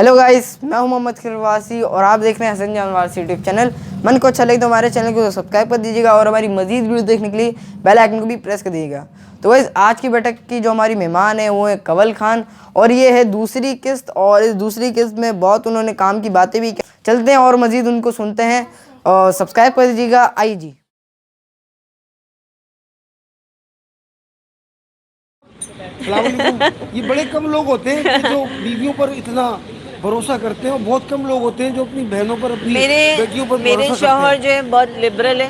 Hello guys, मैं हूं मोहम्मद खिलवासी और आप देख रहे हैं हसन जानवार यूट्यूब चैनल। मन को अच्छा लगे तो हमारे चैनल को सब्सक्राइब कर दीजिएगा और हमारी मजीद वीडियो देखने के लिए बेल आइकन को भी प्रेस कर दीजिएगा। तो गाइस, आज की बैठक की जो हमारी मेहमान है वो है कंवल खान और ये है दूसरी किस्त। और इस दूसरी किस्त में बहुत उन्होंने काम की बातें भी की। चलते हैं और मजीद उनको सुनते हैं और सब्सक्राइब कर दीजिएगा। आइए जी। ये बड़े कम लोग होते हैं कि जो बीवियों पर इतना भरोसा करते हैं और बहुत कम लोग होते हैं जो अपनी बहनों पर, अपनी बेटियों पर मेरे भरोसा शौहर करते जो है बहुत लिबरल है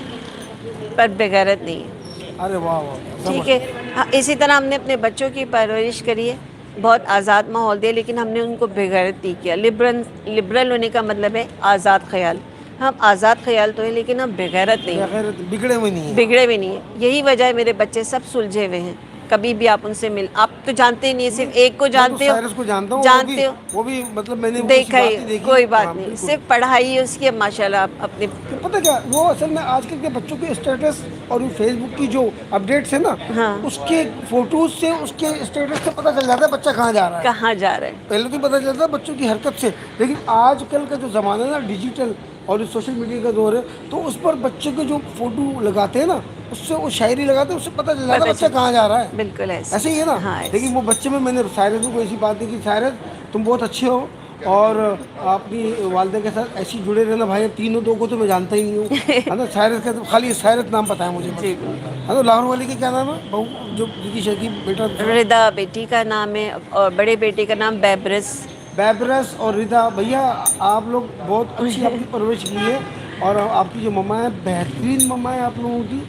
पर बेगैरत नहीं है। हैं। अरे वाह वाह, ठीक है। हाँ, इसी तरह हमने अपने बच्चों की परवरिश करी है, बहुत आज़ाद माहौल दिया, लेकिन हमने उनको बेगैरत नहीं किया। लिबरल होने का मतलब है आज़ाद ख्याल। हम आज़ाद ख्याल तो है लेकिन हम बेगैरत नहीं है, बिगड़े हुए नहीं है। बिगड़े भी नहीं है। यही वजह है मेरे बच्चे सब सुलझे हुए हैं। कभी भी आप उनसे मिल, आप तो जानते ही नहीं, सिर्फ एक को जानते हो, साइरस को जानता हूँ, जानते हो, वो भी मतलब मैंने देखा ही, देखी। कोई बात हाँ, नहीं, सिर्फ पढ़ाई है उसकी। अब माशाल्लाह आप अपने तो पता क्या, वो असल में आजकल के बच्चों के स्टेटस और फेसबुक की जो अपडेट्स है ना, हाँ, उसके फोटोज से, उसके स्टेटस से पता चल जाता है बच्चा कहाँ जा रहा है। कहाँ जा रहे हैं। पहले तो पता चलता है बच्चों की हरकत से, लेकिन आजकल का जो ज़माना है ना, डिजिटल और सोशल मीडिया का दौर है, तो उस पर बच्चे के जो फोटो लगाते हैं ना, उससे वो शायरी लगाते हैं, उससे पता चल जाता है बच्चा कहाँ जा रहा है। बिल्कुल ऐसे ही है ना। हाँ, लेकिन वो बच्चे में मैंने सायरस को ऐसी बात देखी, सायरस तुम बहुत अच्छे हो और अपनी वालदा के साथ ऐसे जुड़े रहना भाई। तीनों दो को तो मैं जानता ही नहीं हूँ, है ना। सायरस का तो खाली सायरस नाम पता है मुझे बस। है ना। लाहौर वाले के क्या नाम है, बहू जो जिनकी शादी बेटा? रिदा बेटी का नाम है और बड़े बेटे का नाम बैबरस और रिदा। भैया आप लोग बहुत अच्छी आपकी परवरिश की है और आपकी जो मम्मा है बेहतरीन मम्मा है आप लोगों की,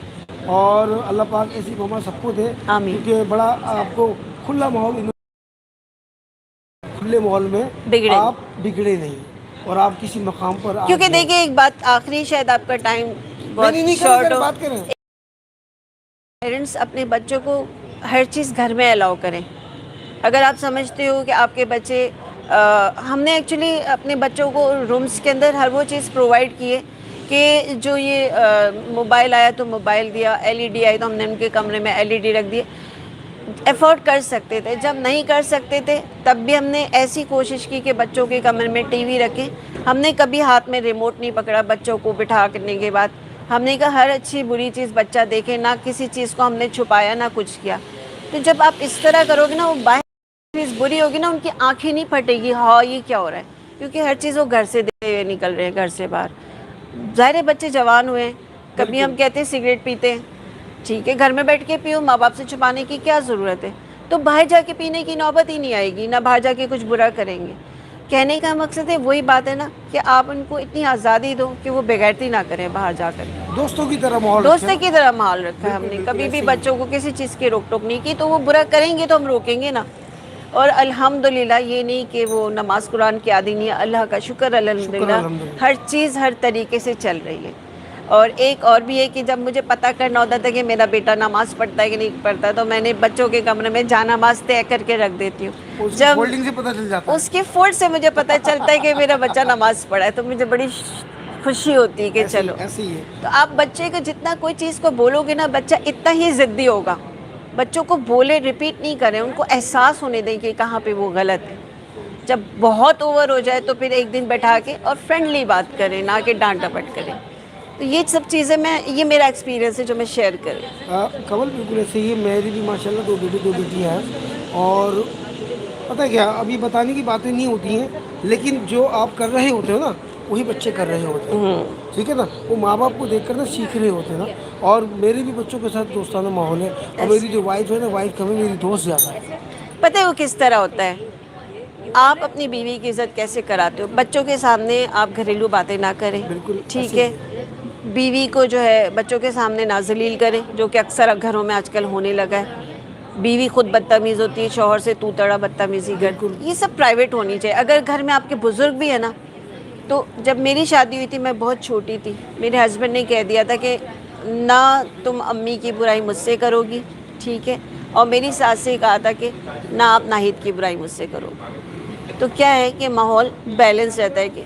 और अल्लाह पाक ऐसी मम्मा सबको दे, क्योंकि बड़ा आपको खुला माहौल, खुले माहौल में आप बिगड़े नहीं और आप किसी मकाम पर। क्योंकि देखिए एक बात आखिरी, शायद आपका टाइम बहुत शॉर्ट हो। बात करें, पेरेंट्स अपने बच्चों को हर चीज़ घर में अलाउ करें। अगर आप समझते हो कि आपके बच्चे हमने एक्चुअली अपने बच्चों को रूम्स के अंदर हर वो चीज़ प्रोवाइड की है कि जो ये मोबाइल आया तो मोबाइल दिया, एलईडी आई तो हमने उनके कमरे में एलईडी रख दिए। अफोर्ड कर सकते थे, जब नहीं कर सकते थे तब भी हमने ऐसी कोशिश की कि बच्चों के कमरे में टीवी रखें। हमने कभी हाथ में रिमोट नहीं पकड़ा बच्चों को बिठा करने के बाद। हमने कहा हर अच्छी बुरी चीज़ बच्चा देखे, ना किसी चीज़ को हमने छुपाया ना कुछ किया। तो जब आप इस तरह करोगे ना, वो बाहर चीज़ बुरी होगी ना, उनकी आंखें नहीं फटेगी, हाँ ये क्या हो रहा है, क्योंकि हर चीज़ वो घर से देते हुए निकल रहे हैं, घर से बाहर। ज़ाहिर बच्चे जवान हुए हैं, कभी हम कहते हैं सिगरेट पीते हैं, ठीक है घर में बैठ के पियो, माँ बाप से छुपाने की क्या ज़रूरत है। तो बाहर जाके पीने की नौबत ही नहीं आएगी, ना बाहर जाके कुछ बुरा करेंगे। कहने का मकसद है वही बात है ना कि आप उनको इतनी आज़ादी दो कि वो बेगैरती ना करें बाहर जाकर। दोस्तों की तरह माहौल, दोस्तों की तरह माहौल रखा है हमने। कभी भी बच्चों को किसी चीज़ की रोक टोक नहीं की, तो वो बुरा करेंगे तो हम रोकेंगे ना। और अल्हम्दुलिल्लाह ये नहीं कि वो नमाज कुरान की आदी नहीं है, अल्लाह का शुक्र अल्हम्दुलिल्लाह हर चीज़ हर तरीके से चल रही है। और एक और भी है कि जब मुझे पता करना होता था कि मेरा बेटा नमाज़ पढ़ता है कि नहीं पढ़ता, तो मैंने बच्चों के कमरे में जानामाज़ तय करके रख देती हूँ। जब फोल्डिंग से पता चल जाता है, उसके फोल्ड से मुझे पता चलता है कि मेरा बच्चा नमाज़ पढ़ा है, तो मुझे बड़ी खुशी होती है कि चलो। ऐसी है। तो आप बच्चे को जितना कोई चीज़ को बोलोगे ना, बच्चा इतना ही ज़िद्दी होगा। बच्चों को बोले, रिपीट नहीं करें, उनको एहसास होने दें कि कहाँ पे वो गलत है। जब बहुत ओवर हो जाए तो फिर एक दिन बैठा के और फ्रेंडली बात करें, ना कि डांट डपट करें। तो ये सब चीज़ें ये मेरा एक्सपीरियंस है जो मैं शेयर करूँ। कंवल बिल्कुल ऐसे ही है। मेरी भी माशाल्लाह दो बेटी हैं, और पता है क्या, अभी बताने की बातें नहीं होती हैं, लेकिन जो आप कर रहे होते हो ना वही बच्चे कर रहे होते हैं। ठीक है ना। वो माँ बाप को देखकर ना सीख रहे होते हैं ना। और मेरे भी बच्चों के साथ दोस्ताना माहौल है, और मेरी जो वाइफ है ना, वाइफ कभी मेरी दोस्त ज़्यादा है। पता है वो किस तरह होता है, आप अपनी बीवी की इज्जत कैसे कराते हो। बच्चों के सामने आप घरेलू बातें ना करें, बिल्कुल ठीक है। बीवी को जो है बच्चों के सामने ना जलील करें, जो कि अक्सर घरों में आजकल होने लगा है। बीवी खुद बदतमीज़ होती है, शौहर से तू तड़ा बदतमीज़ी कर। ये सब प्राइवेट होनी चाहिए। अगर घर में आपके बुजुर्ग भी है ना, तो जब मेरी शादी हुई थी मैं बहुत छोटी थी, मेरे हस्बैंड ने कह दिया था कि ना तुम अम्मी की बुराई मुझसे करोगी, ठीक है, और मेरी सास से कहा था कि ना आप नाहिद की बुराई मुझसे करोगे। तो क्या है कि माहौल बैलेंस रहता है कि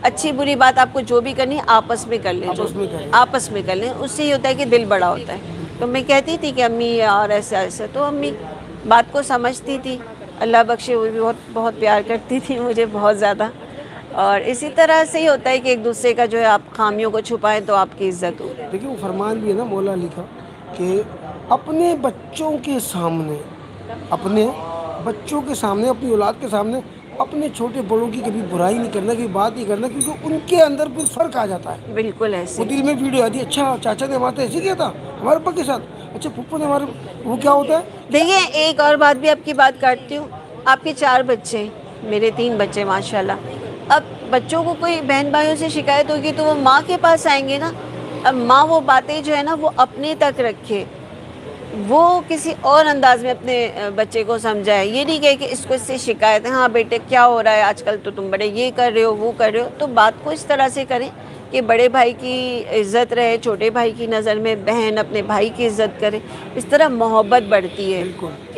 अच्छी बुरी बात आपको जो भी करनी है आपस में कर लें, आपस में कर लें। उससे ये होता है कि दिल बड़ा होता है। तो मैं कहती थी कि अम्मी यार ऐसा ऐसा, तो अम्मी बात को समझती थी, अल्लाह बख्शे, वो भी बहुत बहुत प्यार करती थी मुझे, बहुत ज़्यादा। और इसी तरह से ही होता है कि एक दूसरे का जो है आप खामियों को छुपाएं तो आपकी इज्जत हो। देखिए वो फरमान भी है ना मौला अली का कि अपने बच्चों के सामने, अपने बच्चों के सामने, अपनी औलाद के सामने अपने छोटे बड़ों की कभी बुराई नहीं करना, कभी बात नहीं करना, क्योंकि उनके अंदर फिर फ़र्क आ जाता है। बिल्कुल वो ऐसे। दिल में वीडियो आती है, अच्छा चाचा ने हमारे साथ ऐसे किया था, हमारे पापा के साथ, अच्छा फूफा ने हमारे, वो क्या होता है। देखिए एक और बात भी आपकी बात काटती हूँ, आपके 4 बच्चे हैं, मेरे 3 बच्चे माशाल्लाह। अब बच्चों को कोई बहन भाइयों से शिकायत होगी तो वो माँ के पास आएंगे ना। अब माँ वो बातें जो है ना वो अपने तक रखे, वो किसी और अंदाज में अपने बच्चे को समझाए। ये नहीं कहे कि इसको इससे शिकायत है, हाँ बेटे क्या हो रहा है आजकल, तो तुम बड़े ये कर रहे हो वो कर रहे हो। तो बात को इस तरह से करें कि बड़े भाई की इज़्ज़त रहे, छोटे भाई की नज़र में बहन अपने भाई की इज़्ज़त करे। इस तरह मोहब्बत बढ़ती है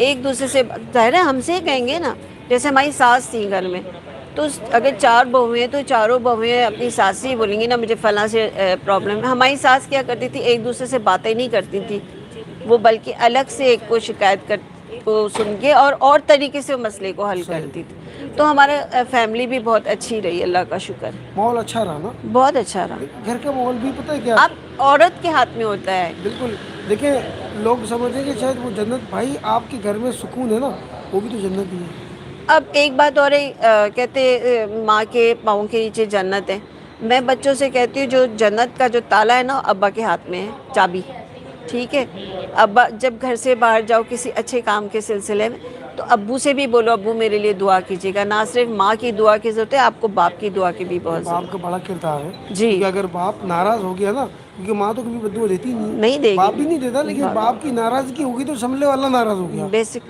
एक दूसरे से। ज़ाहिर है हमसे कहेंगे ना, जैसे हमारी सास थी घर में, तो अगर 4 बहुएं हैं तो चारों बहुएं अपनी सास से ही बोलेंगी ना मुझे फलां से प्रॉब्लम है। हमारी सास क्या करती थी, एक दूसरे से बातें नहीं करती थी, वो बल्कि अलग से एक को शिकायत कर को सुन के और तरीके से मसले को हल करती थी। तो हमारा फैमिली भी बहुत अच्छी रही, अल्लाह का शुक्र। माहौल अच्छा रहा ना, बहुत अच्छा रहा। घर का माहौल भी पता है क्या। अब औरत के हाथ में होता है। बिल्कुल। देखिए लोग समझते हैं कि शायद वो जन्नत, भाई आपके घर में सुकून है ना, वो भी तो जन्नत ही है। अब एक बात और है, कहते माँ के पाँव के नीचे जन्नत है। मैं बच्चों से कहती हूँ जो जन्नत का जो ताला है ना अब्बा के हाथ में है, चाबी, ठीक है। अब्बा जब घर से बाहर जाओ किसी अच्छे काम के सिलसिले में तो अब्बू से भी बोलो अब्बू मेरे लिए दुआ कीजिएगा। ना सिर्फ माँ की दुआ की ज़रूरत है, आपको बाप की दुआ की भी बहुत बाप ज़रूरत का बड़ा किरदार है जी। क्योंकि अगर बाप नाराज हो गया ना, क्योंकि माँ तो कभी बद्दुआ देती नहीं देगी। बाप भी नहीं देता, लेकिन बाप की नाराजगी होगी तो सामने वाला नाराज हो गया।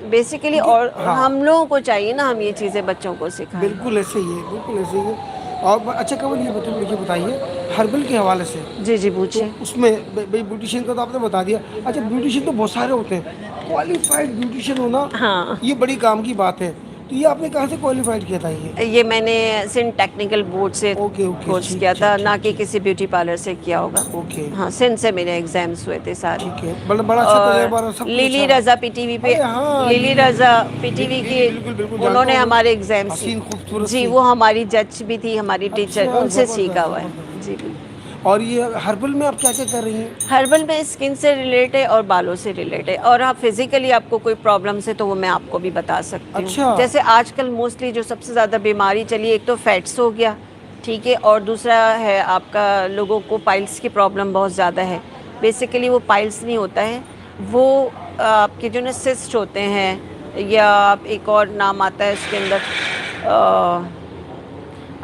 बेसिकली और हम लोगों को चाहिए ना हम ये चीज़ें बच्चों को सिखाएं। बिल्कुल ऐसे ही है, बिल्कुल ऐसे ही है। और अच्छा कमल ये मुझे बताइए हर्बल के हवाले से। जी जी तो पूछिए। उसमें भाई ब्यूटिशियन का तो आपने बता दिया। अच्छा ब्यूटिशियन तो बहुत सारे होते हैं, क्वालिफाइड ब्यूटिशियन होना हाँ, ये बड़ी काम की बात है। तो ये आपने कहाँ से क्वालिफाइड किया था ये मैंने सिंध टेक्निकल बोर्ड से ओके कोर्स ठीक किया ठीक था, ठीक ना कि ठीक किसी ब्यूटी पार्लर से किया होगा। ओके हाँ, सिंध से मेरे एग्जाम्स हुए थे सारे। ठीक है, बड़ा अच्छा तजुर्बा रहा, सब कुछ लिली अच्छा रहा। रजा पीटीवी पे, अरे हाँ, लिली रजा पीटीवी की बिल्कुल बिल्कुल जानता उन्होंने हूँ मैं। हमारे एग्जाम्स हसीन खूबसूरत जी सी। वो हमारी जज भी थी, हमारी टीचर, अच्छा, उनसे जबरदस्त, सीखा हुआ है जबरदस्त। जी बिल्कुल। और ये हर्बल में आप क्या क्या कर रही हैं। हर्बल में स्किन से रिलेटेड है और बालों से रिलेटेड है, और आप फिजिकली आपको कोई प्रॉब्लम्स है तो वो मैं आपको भी बता सकती हूँ। अच्छा। जैसे आजकल मोस्टली जो सबसे ज़्यादा बीमारी चली है, एक तो फैट्स हो गया, ठीक है, और दूसरा है आपका लोगों को पाइल्स की प्रॉब्लम बहुत ज़्यादा है। बेसिकली वो पाइल्स नहीं होता है, वो आपके जो ना सिस्ट होते हैं, या आप एक और नाम आता है उसके अंदर,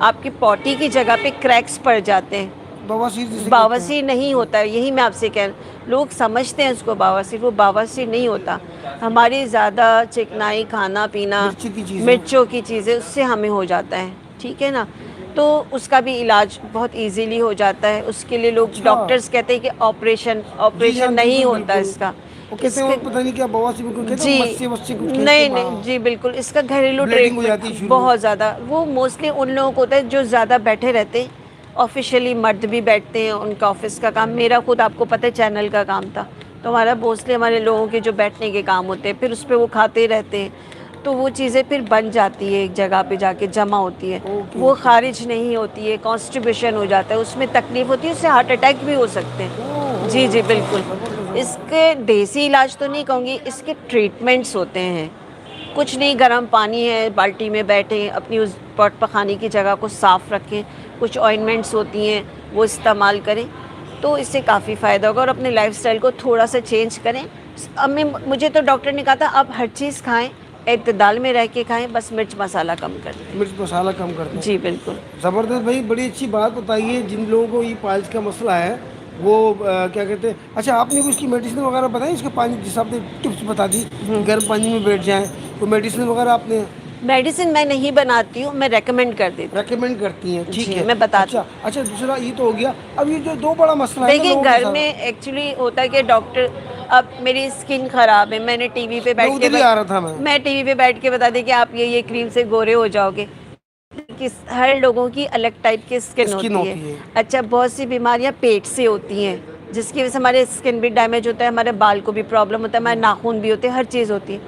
आपकी पॉटी की जगह पे क्रैक्स पड़ जाते हैं। बवासीर जिसे कहते हैं। बावसीर नहीं होता है, यही मैं आपसे कह, लोग समझते हैं उसको बावसीर, वो बावसीर नहीं होता। हमारी ज़्यादा चिकनाई, खाना पीना, मिर्चों की चीज़ें, उससे हमें हो जाता है, ठीक है ना। तो उसका भी इलाज बहुत इजीली हो जाता है। उसके लिए लोग अच्छा। डॉक्टर्स कहते हैं कि ऑपरेशन नहीं होता इसका। वो कहते हैं पता नहीं क्या बवासीर में कहते जी हैं, मस्से वस्से कुछ कहते नहीं हैं। नहीं जी बिल्कुल, इसका घरेलू ब्लीडिंग हो जाती है ट्रीटमेंट शुरू। बहुत ज़्यादा, वो मोस्टली उन लोगों को होता है जो ज़्यादा बैठे रहते हैं। ऑफिशियली मर्द भी बैठते हैं, उनका ऑफिस का काम, मेरा खुद आपको पता है चैनल का काम था, तो हमारा मोस्टली हमारे लोगों के जो बैठने के काम होते हैं, फिर उस पर वो खाते रहते हैं, तो वो चीज़ें फिर बन जाती है, एक जगह पे जाके जमा होती है, वो खारिज नहीं होती है, कॉन्स्टिपेशन हो जाता है, उसमें तकलीफ होती है, उससे हार्ट अटैक भी हो सकते हैं। जी जी बिल्कुल। इसके देसी इलाज तो नहीं कहूँगी, इसके ट्रीटमेंट्स होते हैं। कुछ नहीं, गर्म पानी है, बाल्टी में बैठें, अपनी उस पॉट पखाने की जगह को साफ़ रखें, कुछ ऑइंटमेंट्स होती हैं वो इस्तेमाल करें, तो इससे काफ़ी फ़ायदा होगा। और अपने लाइफस्टाइल को थोड़ा सा चेंज करें। अब मुझे तो डॉक्टर ने कहा था आप हर चीज़ खाएं, इत्तेदाल में रह के खाएं, बस मिर्च मसाला कम कर दें। मिर्च मसाला कम कर दें। जी बिल्कुल। ज़बरदस्त भाई, बड़ी अच्छी बात बताइए। जिन लोगों को ये पाइल्स का मसला है वो क्या कहते हैं, अच्छा आपने भी उसकी मेडिसिन वगैरह बताई, इसके पानी जिस आपने टिप्स बता दी, गर्म पानी में बैठ जाएं, तो मेडिसिन वगैरह आपने। मेडिसिन मैं नहीं बनाती हूँ, मैं रेकमेंड कर देती हूँ। रेकमेंड करती हैं, ठीक जी, है, मैं बताती हूँ। अच्छा दूसरा ये तो हो गया। अब ये जो दो बड़ा मसला है ना देखिए लोगों के घर साथ। में एक्चुअली होता है कि डॉक्टर, अब मेरी स्किन खराब है, मैंने टीवी पे बैठ उधर ही आ रहा था मैं टीवी पे बैठ के बता दी कि आप ये क्रीम से गोरे हो जाओगे। हर लोगों की अलग टाइप की स्किन होती है। अच्छा, बहुत सी बीमारियां पेट से होती हैं, जिसकी वजह से हमारे स्किन भी डैमेज होता है, हमारे बाल को भी प्रॉब्लम होता है, हमारे नाखून भी होते हैं, हर चीज़ होती है।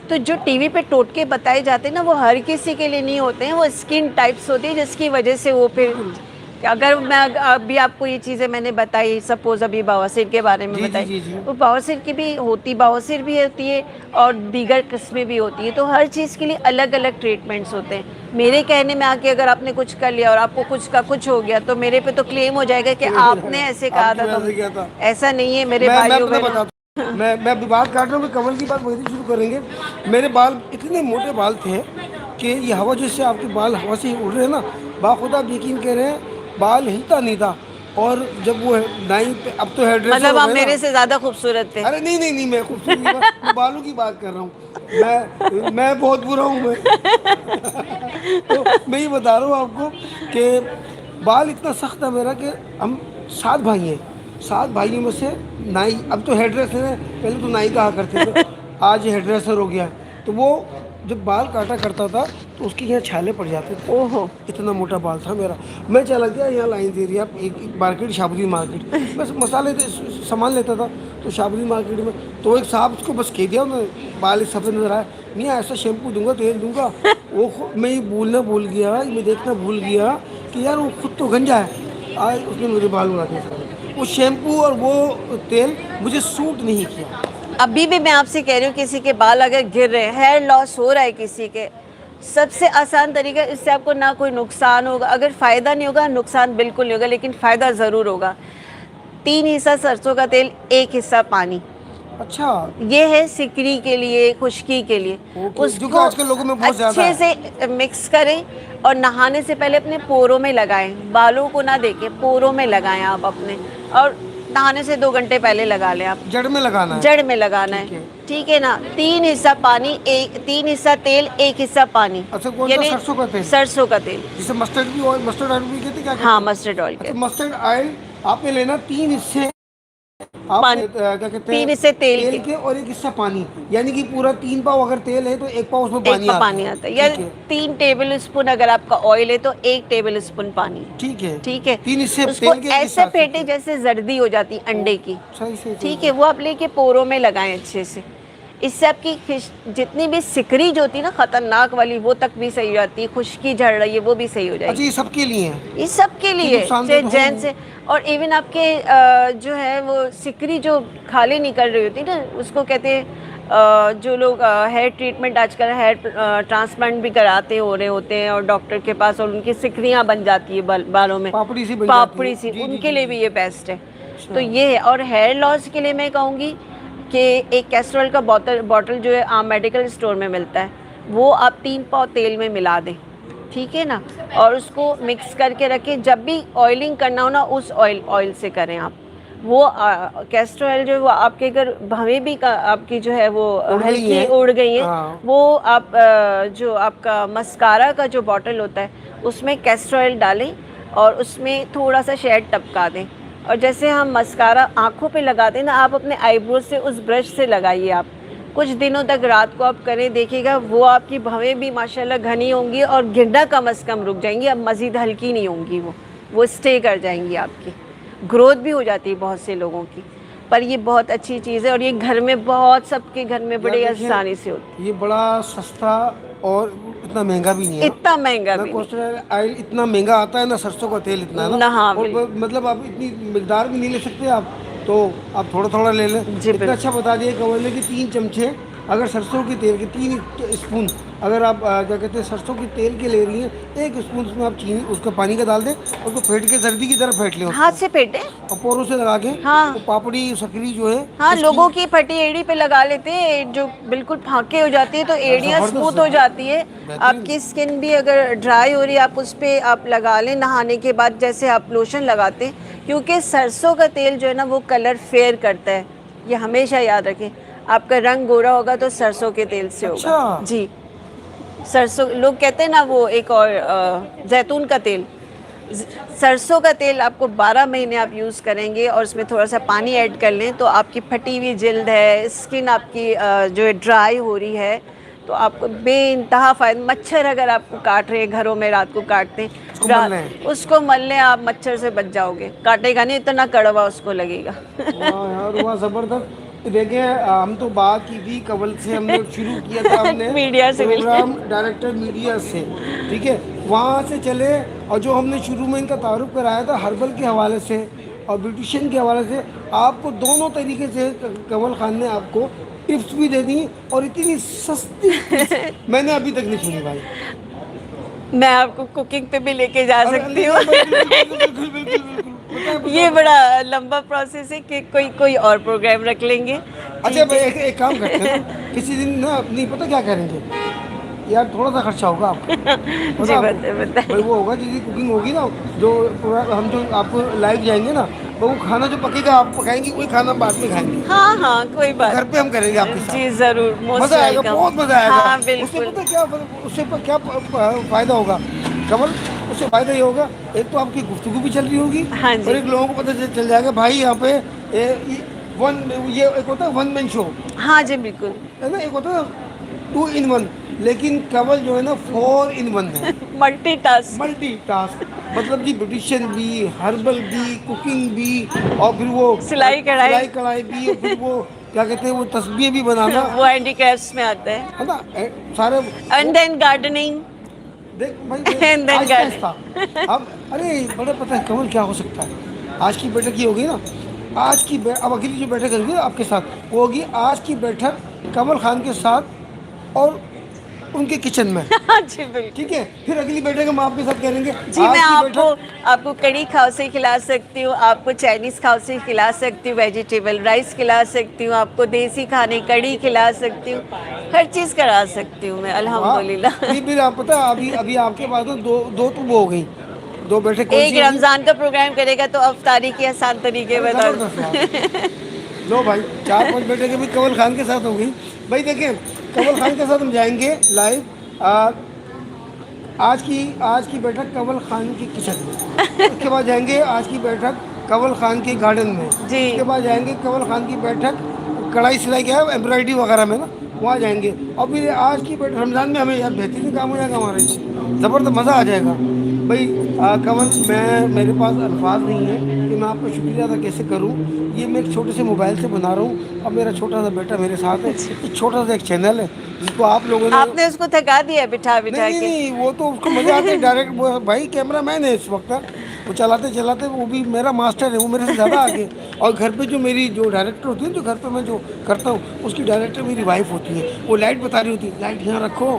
तो जो टीवी पे टोटके बताए जाते हैं ना, वो हर किसी के लिए नहीं होते हैं, वो स्किन टाइप्स होती है जिसकी वजह से वो फिर, अगर मैं अभी आपको ये चीज़ें मैंने बताई, सपोज अभी बवासीर के बारे में जी, बताई, जी, जी, जी। तो बवासीर की भी होती, बवासीर भी होती है और दीगर किस्में भी होती है, तो हर चीज़ के लिए अलग अलग ट्रीटमेंट्स होते हैं। मेरे कहने में आके अगर आपने कुछ कर लिया और आपको कुछ का कुछ हो गया, तो मेरे पे तो क्लेम हो जाएगा कि आपने ऐसे कहा आपकी था, वजह से क्या तो था? ऐसा नहीं है मेरे मैं भाइयों अपना बहनों। बताता हूँ। मैं अभी बात काट रहा हूँ, मैं कमल की बात वही शुरू करेंगे। मेरे बाल इतने मोटे बाल थे कि ये हवा जिससे आपके बाल हवा से ही उड़ रहे हैं ना, बाखुदा आप यकीन कह रहे हैं, बाल हिलता नहीं था। और जब वो नाई पे, अब तो हेयर ड्रेसर मतलब हो आप गए मेरे ना। से ज्यादा खूबसूरत थे। अरे नहीं नहीं नहीं, मैं खूबसूरत नहीं, मैं बालों की बात कर रहा हूँ। मैं बहुत बुरा हूँ मैं। तो मैं ये बता रहा हूँ आपको कि बाल इतना सख्त था मेरा कि हम 7 भाई हैं, 7 भाइयों में से नाई, अब तो हेयर ड्रेसर है, पहले तो नाई कहा करते थे, आज हेयर ड्रेसर हो गया। तो वो जब बाल काटा करता था तो उसके यहाँ छाले पड़ जाते थे। ओहो। इतना मोटा बाल था मेरा। मैं चला गया यहाँ लाइन दे रही आप एक मार्केट, शाबुद्दीन मार्केट, बस मसाले सामान लेता था। तो शाबुद्दीन मार्केट में तो एक साहब उसको बस कह दिया उन्होंने, बाल सफ़ेद नजर आया, नहीं ऐसा शैम्पू दूंगा, तेल दूंगा। मैं ये बोलना भूल गया, मैं देखना भूल गया कि यार वो खुद तो गंजा है। आज उसने मेरे बाल उड़ा दिए। वो शैम्पू और वो तेल मुझे सूट नहीं किया। अभी भी मैं आपसे कह रही हूँ, किसी के बाल अगर गिर रहे हैं, हेयर लॉस हो रहा है किसी के, सबसे आसान तरीका, इससे आपको ना कोई नुकसान होगा, अगर फ़ायदा नहीं होगा, नुकसान बिल्कुल नहीं होगा, लेकिन फ़ायदा ज़रूर होगा। 3 हिस्सा सरसों का तेल, 1 हिस्सा पानी। अच्छा, ये है सिकरी के लिए, खुश्की के लिए। ओके, जो कि आजकल लोगों में बहुत ज़्यादा अच्छे से मिक्स करें और नहाने से पहले अपने पोरों में लगाएं, बालों को ना देके पोरों में लगाएं आप अपने, और नहाने से 2 घंटे पहले लगा लें आप। जड़ में लगाना है। जड़ में लगाना ठीक है, है। ठीक है ना। 3 हिस्सा पानी, 3 हिस्सा तेल, 1 हिस्सा पानी। अच्छा, कौन सा? यानी सरसों का तेल? सरसों का तेल। जिसे मस्टर्ड भी ऑयल, मस्टर्ड ऑयल भी कहते हैं, क्या कहते हाँ, हैं? मस्टर्ड ऑयल अच्छा, के मस्टर्ड ऑयल आपने लेना 3 हिस्से, आप पानी, क्या कहते 3 हैं, हिस्से तेल तेल के और 1 हिस्सा पानी, यानी कि पूरा 3 पाव अगर तेल है तो 1 पाव उसमें पानी एक पानी आता है। या ठीक है, 3 टेबल स्पून अगर आपका ऑयल है तो 1 टेबल स्पून पानी। ठीक है, ठीक है। 3 हिस्से उसको तेल के, ऐसे फेंटे जैसे जर्दी हो जाती अंडे की। सही से ठीक है, वो आप लेके पोरों में लगाएं अच्छे से। इससे आपकी जितनी भी सिकरी जो होती है ना खतरनाक वाली, वो तक भी सही हो जाती है। खुश्की झड़ रही है, वो भी सही हो अच्छा, जाएगी। ये सबके लिए है? ये सब के लिए, नुकसानदेह चाहे तो है जेंट्स है, और इवन आपके जो है वो सिकरी जो खाली निकल रही होती है ना, उसको कहते हैं, जो लोग हेयर ट्रीटमेंट आजकल हेयर ट्रांसप्लांट भी कराते हो रहे होते हैं और डॉक्टर के पास, और उनकी सिकरियां बन जाती है बालों में, पापड़ी सी बन जाती है। पापड़ी सी, जी, जी, उनके जी, लिए जी। भी ये बेस्ट है। तो ये है। और हेयर लॉस के लिए मैं कहूँगी कि एक कैस्ट्रॉल का बॉटल जो है आम मेडिकल स्टोर में मिलता है, वो आप 3 पाव तेल में मिला दें, ठीक है ना, और उसको मिक्स करके रखें। जब भी ऑयलिंग करना हो ना, उस ऑयल से करें आप। वो कैस्टर ऑयल जो है वो आपके अगर भवें भी आपकी जो है वो हल्की उड़ गई है, हाँ। वो आप जो आपका मस्कारा का जो बॉटल होता है उसमें कैस्टर ऑयल डालें और उसमें थोड़ा सा शहद टपका दें। और जैसे हम मस्कारा आँखों पे लगाते हैं ना, आप अपने आईब्रो से उस ब्रश से लगाइए। आप कुछ दिनों तक रात को आप करें, देखिएगा वो आपकी भवें भी माशाल्लाह घनी होंगी और गिरना कम अज़ कम रुक जाएंगी। अब मज़ीद हल्की नहीं होंगी, वो स्टे कर जाएंगी। आपकी ग्रोथ भी हो जाती है बहुत से लोगों की। पर ये बहुत अच्छी चीज़ है और ये घर में बहुत सबके घर में बड़े आसानी से होती है। ये बड़ा सस्ता और इतना महंगा भी नहीं है। इतना महंगा भी कैस्टर ऑयल इतना महंगा आता है ना, सरसों का तेल इतना है ना। हाँ, और मतलब आप इतनी मिकदार भी नहीं ले सकते आप, तो आप थोड़ा थोड़ा ले लें। इतना अच्छा बता दिए कमल ने कि 3 चमचे अगर सरसों के तेल के, 3 स्पून अगर आप क्या कहते हैं सरसों के तेल के ले रही हैं, 1 स्पून उसमें आप चीनी उसका पानी का डाल दें, उसको फेंट के सर्दी की तरह फेंट लें, हाथ से फेंटे और पोरों से लगा के। हाँ, तो पापड़ी सकरी जो है, हाँ, लोगों की फटी एड़ी पे लगा लेते हैं, जो बिल्कुल फाके हो जाती है तो एड़ियाँ स्मूथ हो जाती है। आपकी स्किन भी अगर ड्राई हो रही है, आप उस पर आप लगा लें नहाने के बाद, जैसे आप लोशन लगाते हैं। क्योंकि सरसों का तेल जो है ना वो कलर फेयर करता है, ये हमेशा याद रखें। आपका रंग गोरा होगा तो सरसों के तेल से होगा। अच्छा। जी, सरसों, लोग कहते हैं ना वो एक और जैतून का तेल, सरसों का तेल आपको 12 महीने आप यूज़ करेंगे और उसमें थोड़ा सा पानी ऐड कर लें तो आपकी फटी हुई जिल्द है, स्किन आपकी जो है ड्राई हो रही है, तो आपको बेइंतहा फ़ायदा। मच्छर अगर आपको काट रहे हैं, घरों में रात को काटते हैं, उसको मल लें आप, मच्छर से बच जाओगे। काटेगा नहीं, इतना कड़वा उसको लगेगा। वाह यार, वाह, ज़बरदस्त। देखिए हम तो बात की थी कवल से, हमने शुरू किया था हमने मीडिया से प्रोग्राम डायरेक्टर मीडिया से, ठीक है, वहाँ से चले। और जो हमने शुरू में इनका तारुफ कराया था हर्बल के हवाले से और ब्यूटिशियन के हवाले से, आपको दोनों तरीके से कमल खान ने आपको टिप्स भी दे दी, और इतनी सस्ती tips मैंने अभी तक नहीं सुनी भाई। मैं आपको कुकिंग पे भी लेके जा अरे सकती नहीं, हूँ। बिल्कुल बिल्कुल बिल्कुल बिल्कुल। बताएं, ये बताएं। बड़ा लंबा प्रोसेस है कि कोई और प्रोग्राम रख लेंगे। अच्छा भाई एक काम करते हैं ना, किसी दिन ना, नहीं पता क्या करेंगे यार, थोड़ा सा खर्चा होगा आपका, जी पता आपको? बताए बताए। भाई वो होगा जिसकी कुकिंग होगी ना, जो पूरा हम जो आपको लाइव जाएंगे ना, तो वो खाना जो पकेगा आप पकाएंगे, वही खाना बाद में खाएंगे, हाँ हाँ कोई बात। घर पे हम करेंगे आपके साथ। जी जरूर, मोस्ट मजा आएगा, वेलकम। बहुत मजा आएगा। हाँ उससे बिल्कुल। पता क्या, उससे क्या फायदा होगा कमल, उससे फायदा ये होगा, एक तो आपकी गुफ्तगू भी चल रही होगी, हाँ जी। और एक लोगों को पता चल जाएगा भाई यहाँ पे ये एक होता है वन मैन शो, हाँ जी बिल्कुल। है ना, एक होता है 2 in 1, लेकिन कवल जो है ना 4 in 1 है। मल्टीटास्क। मल्टीटास्क, मतलब कि ब्यूटिशियन भी, हर्बल भी, कुकिंग भी, और फिर वो सिलाई कढ़ाई भी, और फिर वो क्या कहते हैं वो तस्बीह भी बनाना, वो हैंडीक्राफ्ट्स में आता है। है ना, सारे एंड देन गार्डनिंग। देख भाई And then आहिस्ता garden. आहिस्ता। अब अरे बड़ा पता है कमल क्या हो सकता है, आज की बैठक ये होगी ना, अब अगली जो बैठक होगी ना आपके साथ, वो होगी आज की बैठक कमल खान के साथ और उनके किचन में, हाँ जी बिल्कुल। ठीक है, फिर अगली बैठक हम आपके साथ करेंगे। जी आज मैं की आपको कड़ी खाउसी खिला सकती हूँ, आपको चाइनीज खाउसी खिला सकती हूँ, वेजिटेबल राइस खिला सकती हूँ, आपको देसी खाने कड़ी खिला सकती हूँ, हर चीज़ करा सकती हूँ मैं अल्हम्दुलिल्लाह। फिर आप पता है, अभी अभी आपके पास ना दो तो वो हो गई, 2 बैठक कौन एक सी होगी? रमजान का प्रोग्राम करेगा तो अफ्तारी के आसान तरीके अरे बता जबरदस्त यार। लो भाई 4-5 बैठकें भी कमल खान के साथ हो गई भाई। देखें कमल खान के साथ हम जाएंगे लाइव, आज की बैठक कमल खान की किचन में, उसके बाद जाएंगे आज की बैठक कमल खान के गार्डन में, जी। उसके बाद जाएंगे कमल खान की बैठक कढ़ाई सिलाई क्या है एम्ब्रॉयडरी वगैरह में ना, वहाँ जाएंगे। और फिर आज की बैठक रमज़ान में हमें यार बेहतरीन काम हो जाएगा हमारा, ज़बरदस्त मज़ा आ जाएगा भाई। कमल मेरे पास अल्फाज नहीं है कि मैं आपका शुक्रिया अदा कैसे करूं। ये मैं एक छोटे से मोबाइल से बना रहा हूं, अब मेरा छोटा सा बेटा मेरे साथ है, एक छोटा सा एक चैनल है जिसको आप लोगों ने आपने उसको थका दिया बिठा बिठा नहीं, के। नहीं वो तो उसको मजा आते डायरेक्ट, वो भाई कैमरा मैन है इस वक्त, वो चलाते चलाते वो भी मेरा मास्टर है, वो मेरे से ज़्यादा आगे। और घर पे जो मेरी जो डायरेक्टर होती है, जो घर पे मैं जो करता हूँ उसकी डायरेक्टर मेरी वाइफ होती है, वो लाइट बता रही होती है, लाइट यहाँ रखो,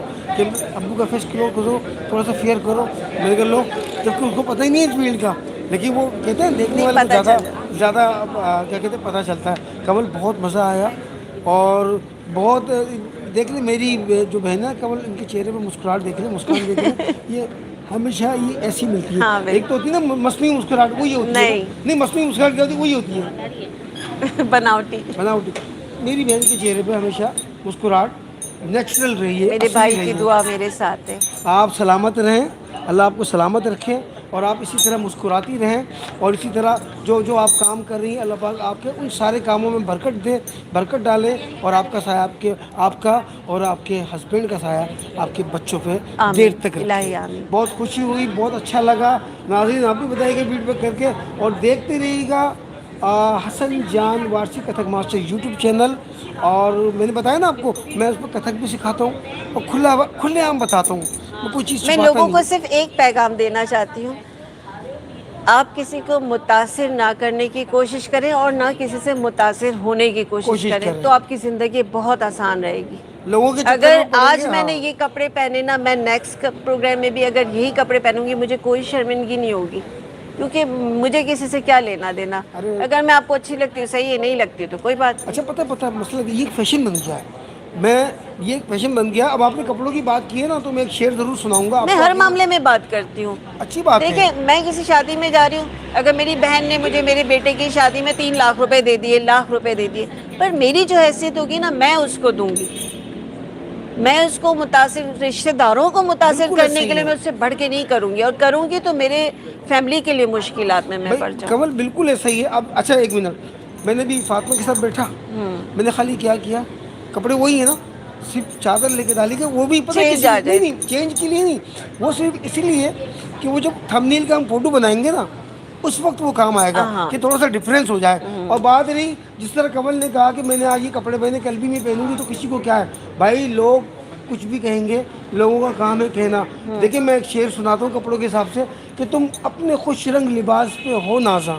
अब्बू का फेस क्लोज करो, थोड़ा सा फेयर करो, मेरे को लो, जबकि उसको पता ही नहीं है इस फील्ड का, लेकिन वो कहते हैं देखने नहीं, वाले को पता ज़्यादा क्या कहते हैं पता चलता है। कमल बहुत मज़ा आया, और बहुत देख ले मेरी जो बहन है कमल, इनके चेहरे पे मुस्कुराहट देख ले, मुस्कान देख ले, ये हमेशा ये ऐसी मिलती है। हाँ, एक तो होती है ना मौसमी मुस्कुराहट, वही होती है नहीं। नहीं मौसमी मुस्कुराहट क्या होती है, वही होती है बनावटी। बनावटी। मेरी बहन के चेहरे पे हमेशा मुस्कुराहट नेचुरल रही है, मेरे असली भाई रही की है। दुआ मेरे साथ है। आप सलामत रहें, अल्लाह आपको सलामत रखे, और आप इसी तरह मुस्कुराती रहें, और इसी तरह जो जो आप काम कर रही हैं अल्लाह पाक आपके उन सारे कामों में बरकत दे, बरकत डाले, और आपका साया आपका और आपके हस्बैंड का साया आपके बच्चों पे आमीन, देर तक इलाही रखे। आमीन। बहुत खुशी हुई, बहुत अच्छा लगा। नाज़रीन आप भी बताइएगा फीडबैक करके, और देखते रहिएगा हसन जान Warsi Kathak master YouTube channel. और मैंने बताया ना आपको, मैं उस पर कथक भी सिखाता हूँ और खुलेआम बताता हूँ, मैं कोई चीज़ मैं छुपाता लोगों नहीं। को सिर्फ एक पैगाम देना चाहती हूँ, आप किसी को मुतासिर ना करने की कोशिश करें और ना किसी से मुतासिर होने की कोशिश करें, तो आपकी ज़िंदगी बहुत आसान रहेगी। लोगों के चक्कर अगर में पड़ेंगे, आज मैंने ये कपड़े पहने ना, मैं नेक्स्ट प्रोग्राम में भी अगर यही कपड़े पहनूंगी मुझे कोई शर्मिंदगी नहीं होगी, क्योंकि मुझे किसी से क्या लेना देना। अगर मैं आपको अच्छी लगती हूँ सही है, नहीं लगती हूँ तो कोई बात नहीं। अच्छा पता है मसला ये एक फैशन बन गया है, ये एक फैशन बन गया। अब आपने कपड़ों की बात की है ना, तो मैं एक शेर जरूर सुनाऊंगा मैं आपको। हर मामले में बात करती हूँ। अच्छी बात है। देखिए मैं किसी शादी में जा रही हूँ, अगर मेरी बहन ने मुझे मेरे बेटे की शादी में 3 लाख रुपए दे दिए, लाख रुपए दे दिए, पर मेरी जो हैसियत होगी ना मैं उसको दूंगी। मैं उसको मुतासिर, रिश्तेदारों को मुतासिर बिल्कुल करने ऐसे के ही लिए है। मैं उससे बढ़ के नहीं करूंगी, और करूंगी तो मेरे फैमिली के लिए मुश्किलात में मैं भाई पड़ जाऊँ। कमल बिल्कुल ऐसा ही है। अब अच्छा एक मिनट, मैंने भी फातिमा के साथ बैठा, मैंने खाली क्या किया, कपड़े वही है ना, सिर्फ चादर लेके डाली के, वो भी पता है Change किसी आ जाए। नहीं चेंज के लिए नहीं, वो सिर्फ इसीलिए कि वो जब थंबनेल का हम फोटो बनाएंगे ना, उस वक्त वो काम आएगा कि थोड़ा सा डिफरेंस हो जाए। और बात नहीं, जिस तरह कमल ने कहा कि मैंने आज ये कपड़े पहने, कल भी मैं पहनूंगी, तो किसी को क्या है भाई, लोग कुछ भी कहेंगे, लोगों का काम है कहना। देखिए मैं एक शेर सुनाता हूँ कपड़ों के हिसाब से कि तुम अपने खुश रंग लिबास पे हो नाजा,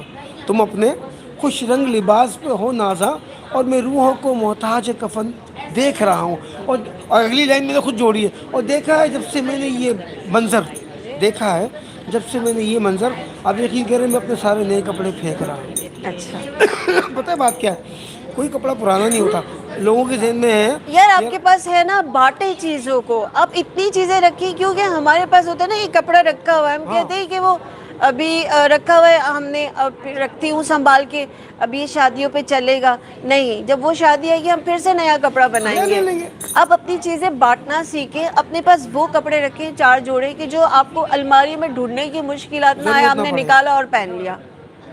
तुम अपने खुश रंग लिबास पे हो नाजा, और मैं रूहों को मोहताज कफन देख रहा हूँ। और अगली लाइन मैंने खुद जोड़ी है, और देखा है जब से मैंने ये मंजर देखा है, जब से मैंने ये मंजर, आप यकीन करें मैं अपने सारे नए कपड़े फेंक रहा हूँ। अच्छा पता है बात क्या है, कोई कपड़ा पुराना नहीं होता, लोगों के जहन में है यार, आपके पास है ना, बांटे चीजों को। आप इतनी चीजें रखी, क्योंकि हमारे पास होता है ना, ये कपड़ा रखा हुआ है, हम कहते हैं कि वो अभी रखा हुआ है, हमने रखती हूँ संभाल के, अभी ये शादियों पे चलेगा नहीं, जब वो शादी आएगी हम फिर से नया कपड़ा ले बनाएंगे। लेंगे। आप अपनी चीजें बांटना सीखे, अपने पास वो कपड़े रखें 4 जोड़े कि जो आपको अलमारी में ढूंढने की मुश्किलात ना आए, जरूरत ना हमने पड़े। निकाला और पहन लिया।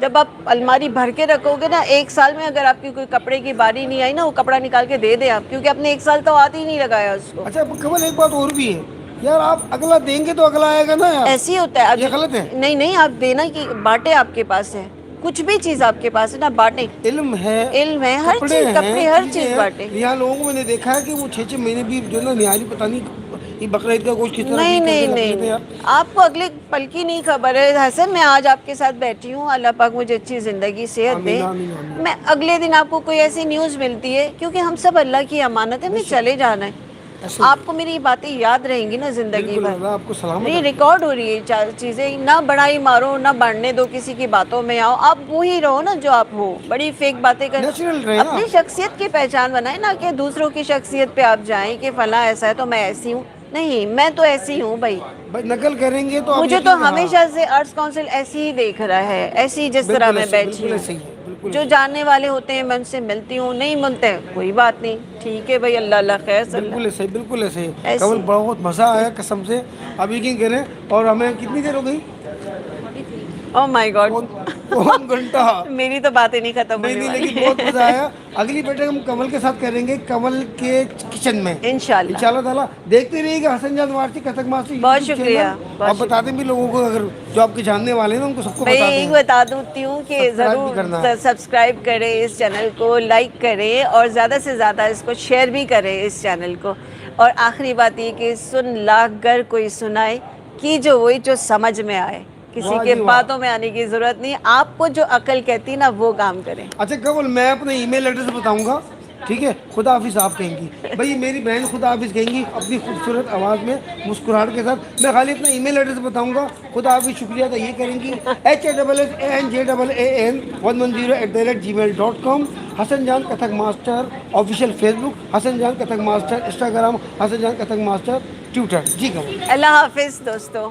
जब आप अलमारी भर के रखोगे ना, 1 साल में अगर आपकी कोई कपड़े की बारी नहीं आई ना, वो कपड़ा निकाल के दे दे आप, क्योंकि आपने 1 साल तो हाथ ही नहीं लगाया उसको। अच्छा कमल, एक बात और भी है यार, आप अगला देंगे तो अगला आएगा ना यार, ऐसे ही होता है। ये गलत है। नहीं नहीं, आप देना की बांटे, आपके पास है कुछ भी चीज आपके पास है ना, बांटे। इल्म है, इल्म है, हर कपड़े चीज, हैं, कपड़े, हर चीजें चीज हैं। बांटे। यहाँ लोगों को मैंने देखा है कि वो 6-6 महीने भी जो ना निहारी, पता नहीं ये बकरा ईद का गोश्त किस तरह नहीं भी नहीं करके रख लेते नहीं, हैं यार। आपको अगले पल की नहीं खबर है हसन। मैं आज आपके साथ बैठी हूँ, अल्लाह पाक मुझे अच्छी जिंदगी सेहत दे। आमीन, आमीन, आमीन। मैं अगले दिन आपको कोई ऐसी न्यूज़ मिलती है, क्योंकि हम सब अल्लाह की अमानत है, हमें चले जाना है। ऐसे आपको मेरी ये बातें याद रहेंगी ना जिंदगी बिल्कुल, भर। अल्लाह आपको सलामत ये रखे। रिकॉर्ड हो रही है 4 चीजें, ना बढ़ाई मारो, ना बढ़ने दो, किसी की बातों में आओ, आप वो ही रहो ना जो आप हो। बड़ी फेक बातें कर, नेचुरल रहे ना। अपनी शख्सियत की पहचान बनाए ना, कि दूसरों की शख्सियत पे आप जाएं कि फला ऐसा है तो मैं ऐसी हूँ। नहीं, मैं तो ऐसी हूँ भाई। भाई नकल करेंगे तो आप मुझे यकीन तो हाँ, हमेशा से आर्ट्स काउंसिल ऐसी ही देख रहा है, ऐसी जिस तरह बिल्कुल मैं ऐसे, बैठी बिल्कुल हूँ। ऐसे ही है, बिल्कुल जो जानने वाले होते हैं मैं उनसे मिलती हूँ, नहीं मिलते कोई बात नहीं, ठीक है भाई, अल्लाह अल्लाह खैर सल्ला। बिल्कुल ऐसे, बिल्कुल ऐसे। ऐसे। कमल बहुत मज़ा आया कसम से, अब यकीन करें। और हमें कितनी देर हो गई? ओह माय गॉड, कौन घंटा। मेरी तो बातें नहीं खत्म नहीं होने नहीं, वाली। लेकिन बहुत मजा आया। अगली बैठक हम कमल के साथ करेंगे, कमल के किचन में इंशाल्लाह। इंशाल्लाह ताला। देखते रहिएगा हसन जान वारसी कथक मास्टर बहुत YouTube शुक्रिया, चैनल। बहुत आप बता दें भी लोगों को, अगर जो आपके जानने वाले हैं ना, उनको सबको मैं बता एक दें। बता देती हूँ कि सब्सक्राइब भी करना है। ज़रूर सब्सक्राइब करें इस चैनल को, लाइक करें और ज़्यादा से ज़्यादा इसको शेयर भी करें इस चैनल को। और आखिरी बात ये कि सुन लाख गर कोई सुनाए, कि जो वही जो समझ में आए, किसी वाह के जी वाह। बातों में आने की ज़रूरत नहीं, आपको जो अकल कहती है ना वो काम करें। अच्छा कमल, मैं अपने ईमेल एड्रेस बताऊंगा, ठीक है? खुदा हाफिज आप कहेंगी भाई, मेरी बहन खुदा हाफिज कहेंगी अपनी खूबसूरत आवाज़ में मुस्कुराहट के साथ। मैं खाली अपना ईमेल एड्रेस बताऊंगा, खुदा हाफिज शुक्रिया तो ये करेंगी HASSANJAAN110@gmail.com। Hasan Jaan Kathak master official Facebook, Hasan Jaan Kathak master Instagram, Hasan Jaan Kathak master Twitter. जी कमल। अल्लाह हाफिज़ दोस्तों।